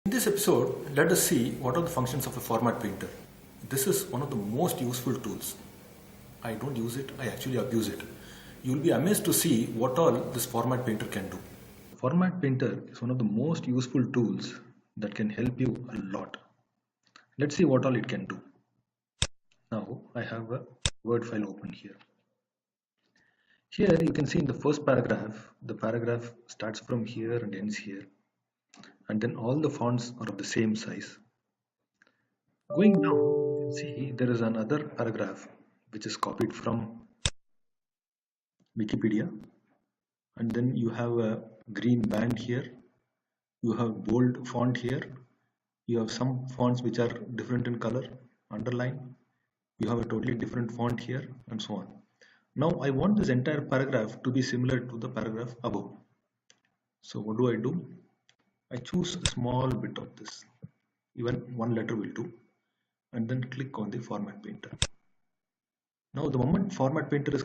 In this episode, let us see what are the functions of a format painter. This is one of the most useful tools. I don't use it, I actually abuse it. You will be amazed to see what all this format painter can do. Format painter is one of the most useful tools that can help you a lot. Let's see what all it can do. Now I have a Word file open here. Here you can see in the first paragraph, the paragraph starts from here and ends here. And then all the fonts are of the same size. Going down, you can see there is another paragraph which is copied from Wikipedia, and then you have a green band here, you have bold font here, you have some fonts which are different in color, underline, you have a totally different font here, and so on. Now I want this entire paragraph to be similar to the paragraph above. So what do? I choose a small bit of this, even one letter will do, and then click on the format painter. Now the moment format painter is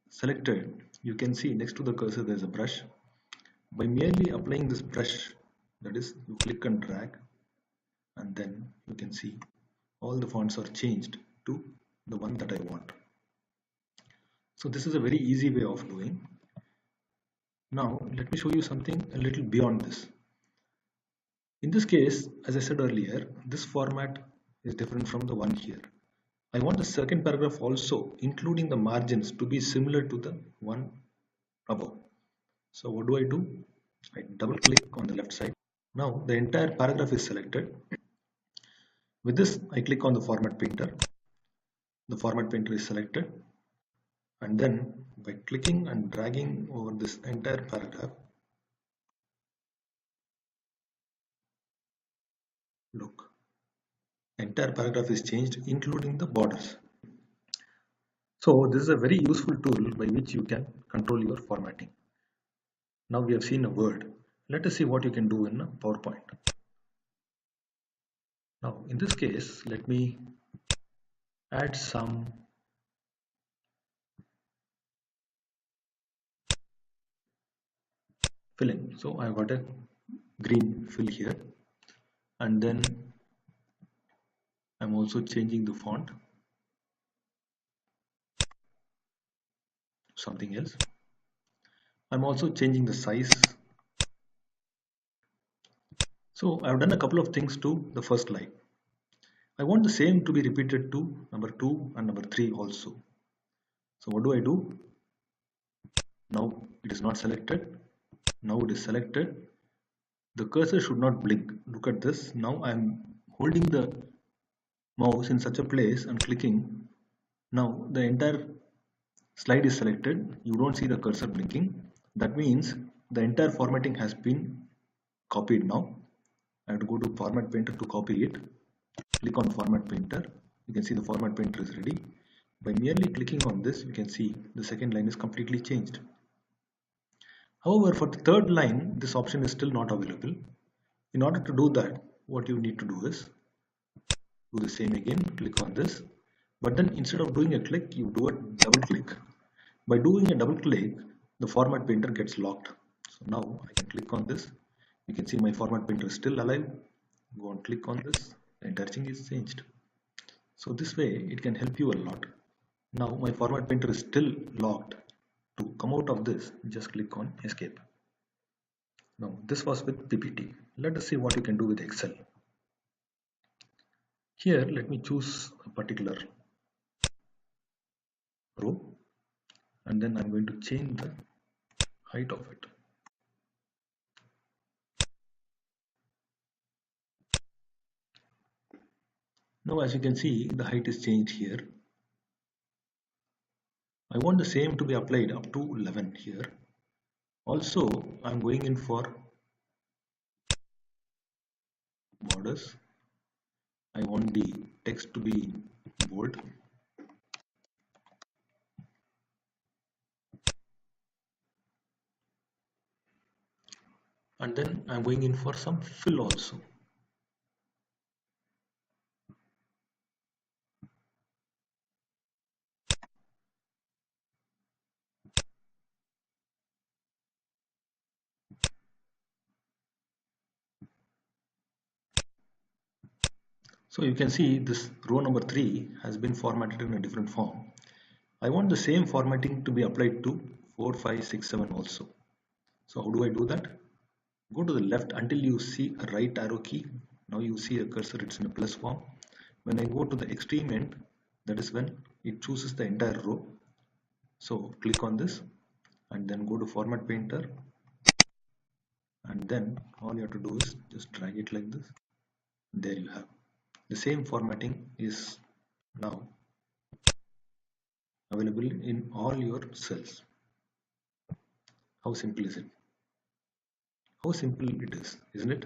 selected, you can see next to the cursor there is a brush. By merely applying this brush, that is, you click and drag, and then you can see all the fonts are changed to the one that I want. So this is a very easy way of doing. Now let me show you something a little beyond this. In this case, as I said earlier, this format is different from the one here. I want the second paragraph also, including the margins, to be similar to the one above. So what do? I double click on the left side. Now the entire paragraph is selected. With this, I click on the format painter. The format painter is selected. And then by clicking and dragging over this entire paragraph, look, entire paragraph is changed, including the borders. So this is a very useful tool by which you can control your formatting. Now we have seen a Word. Let us see what you can do in a PowerPoint. Now in this case, let me add some filling. So I got a green fill here, and then I'm also changing the font, something else. I'm also changing the size. So I've done a couple of things to the first line. I want the same to be repeated to number 2 and number 3 also. So what do? Now it is not selected. Now it is selected. The cursor should not blink. Look at this. Now I'm holding the mouse in such a place and clicking. Now the entire slide is selected. You don't see the cursor blinking. That means the entire formatting has been copied now. I have to go to format painter to copy it. Click on format painter. You can see the format painter is ready. By merely clicking on this, you can see the second line is completely changed. However, for the third line, this option is still not available. In order to do that, what you need to do is do the same again, click on this, but then instead of doing a click, you do a double click. By doing a double click, the format painter gets locked. So now I can click on this. You can see my format painter is still alive. Go and click on this, the entire thing is changed. So this way it can help you a lot. Now my format painter is still locked. To come out of this, just click on escape. Now this was with PPT. Let us see what you can do with Excel. Here let me choose a particular row, and then I'm going to change the height of it. Now as you can see, the height is changed here. I want the same to be applied up to 11 here. Also, I'm going in for borders. I want the text to be bold. And then I'm going in for some fill also. So you can see this row number 3 has been formatted in a different form. I want the same formatting to be applied to 4, 5, 6, 7 also. So how do I do that? Go to the left until you see a right arrow key. Now you see a cursor, it's in a plus form. When I go to the extreme end, that is when it chooses the entire row. So click on this and then go to Format Painter, and then all you have to do is just drag it like this. There you have. The same formatting is now available in all your cells. How simple is it? How simple it is, isn't it?